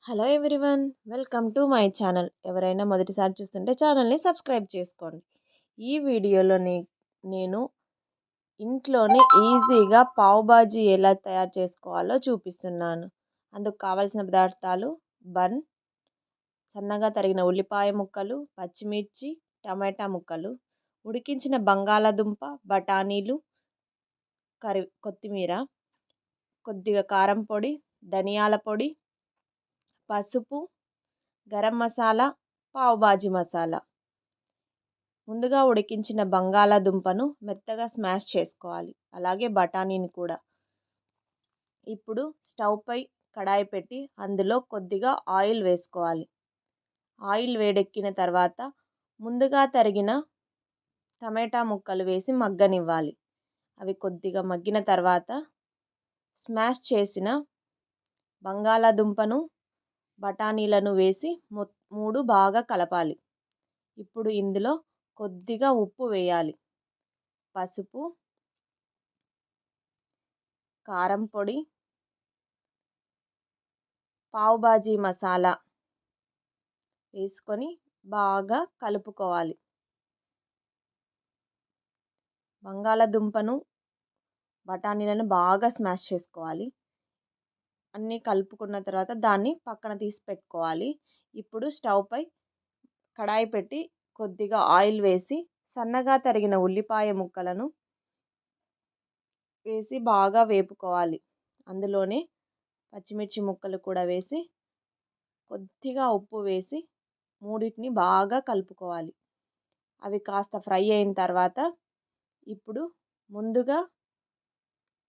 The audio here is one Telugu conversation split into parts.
Hello everyone, welcome to my channel. ఎవరైనా మొదటిసారి చూస్తుంటే ఛానల్ని సబ్స్క్రైబ్ చేసుకోండి. ఈ వీడియోలో నేను ఇంట్లోనే ఈజీగా పావ్ బాజీ ఎలా తయారు చేసుకోవాలో చూపిస్తున్నాను. అందుకు కావాల్సిన పదార్థాలు: బన్, సన్నగా తరిగిన ఉల్లిపాయ ముక్కలు, పచ్చిమిర్చి, టమాటా ముక్కలు, ఉడికించిన బంగాళాదుంప, బఠానీలు, కొత్తిమీర, కొద్దిగా కారం పొడి, ధనియాల పొడి, పసుపు, గరం మసాలా, పావ్ బాజీ మసాలా. ముందుగా ఉడికించిన బంగాళాదుంపను మెత్తగా స్మాష్ చేసుకోవాలి, అలాగే బఠానీని కూడా. ఇప్పుడు స్టవ్ పై కడాయి పెట్టి అందులో కొద్దిగా ఆయిల్ వేసుకోవాలి. ఆయిల్ వేడెక్కిన తర్వాత ముందుగా తరిగిన టమాటా ముక్కలు వేసి మగ్గనివ్వాలి. అవి కొద్దిగా మగ్గిన తర్వాత స్మాష్ చేసిన బంగాళాదుంపను, బఠానీలను వేసి మూడు బాగా కలపాలి. ఇప్పుడు ఇందులో కొద్దిగా ఉప్పు వేయాలి, పసుపు, కారం పొడి, పావ్ బాజీ మసాలా వేసుకొని బాగా కలుపుకోవాలి. బంగాళాదుంపను, బఠానీలను బాగా స్మాష్ చేసుకోవాలి. అన్నీ కలుపుకున్న తర్వాత దాన్ని పక్కన తీసి పెట్టుకోవాలి. ఇప్పుడు స్టవ్ పై కడాయి పెట్టి కొద్దిగా ఆయిల్ వేసి సన్నగా తరిగిన ఉల్లిపాయ ముక్కలను వేసి బాగా వేపుకోవాలి. అందులోనే పచ్చిమిర్చి ముక్కలు కూడా వేసి కొద్దిగా ఉప్పు వేసి మూడింటిని బాగా కలుపుకోవాలి. అవి కాస్త ఫ్రై అయిన తర్వాత ఇప్పుడు ముందుగా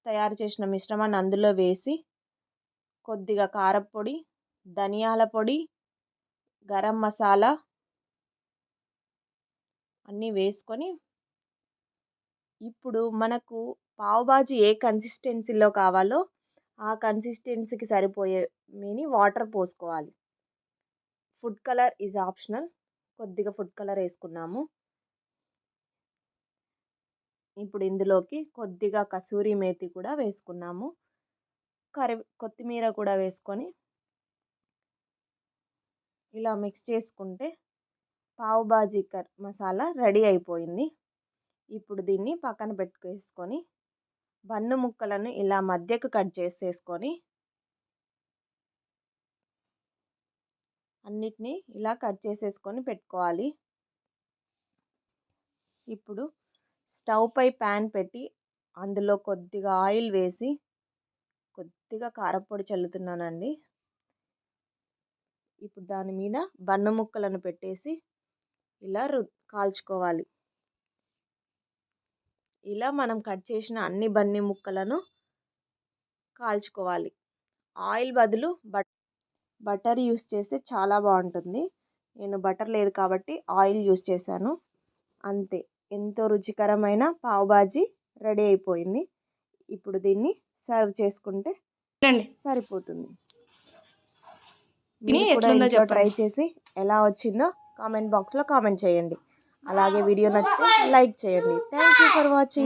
తయారు చేసిన మిశ్రమాన్ని అందులో వేసి కొద్దిగా కారపొడి, ధనియాల పొడి, గరం మసాలా అన్నీ వేసుకొని ఇప్పుడు మనకు పావ్ బాజీ ఏ కన్సిస్టెన్సీలో కావాలో ఆ కన్సిస్టెన్సీకి సరిపోయే వాటర్ పోసుకోవాలి. Food colour is optional. కొద్దిగా ఫుడ్ కలర్ వేసుకున్నాము. ఇప్పుడు ఇందులోకి కొద్దిగా కసూరి మేతి కూడా వేసుకున్నాము. కొత్తిమీర కూడా వేసుకొని ఇలా మిక్స్ చేసుకుంటే పావ్ బాజీ మసాలా రెడీ అయిపోయింది. ఇప్పుడు దీన్ని పక్కన పెట్టుకేసుకొని బన్ను ముక్కలను ఇలా మధ్యకు కట్ చేసేసుకొని అన్నిటినీ ఇలా కట్ చేసేసుకొని పెట్టుకోవాలి. ఇప్పుడు స్టవ్ పై ప్యాన్ పెట్టి అందులో కొద్దిగా ఆయిల్ వేసి కొద్దిగా కారపొడి చల్లుతున్నానండి. ఇప్పుడు దాని మీద బన్ను ముక్కలను పెట్టేసి ఇలా కాల్చుకోవాలి. ఇలా మనం కట్ చేసిన అన్ని బన్నీ ముక్కలను కాల్చుకోవాలి. ఆయిల్ బదులు బటర్ యూస్ చేస్తే చాలా బాగుంటుంది. నేను బటర్ లేదు కాబట్టి ఆయిల్ యూస్ చేశాను. అంతే, ఎంతో రుచికరమైన పావ్ బాజీ రెడీ అయిపోయింది. ఇప్పుడు దీన్ని సర్వ్ చేసుకుంటే సరిపోతుంది. మీరు కూడా ఇంట్లో ట్రై చేసి ఎలా వచ్చిందో కామెంట్ బాక్స్లో కామెంట్ చేయండి. అలాగే వీడియో నచ్చితే లైక్ చేయండి. Thank you for watching.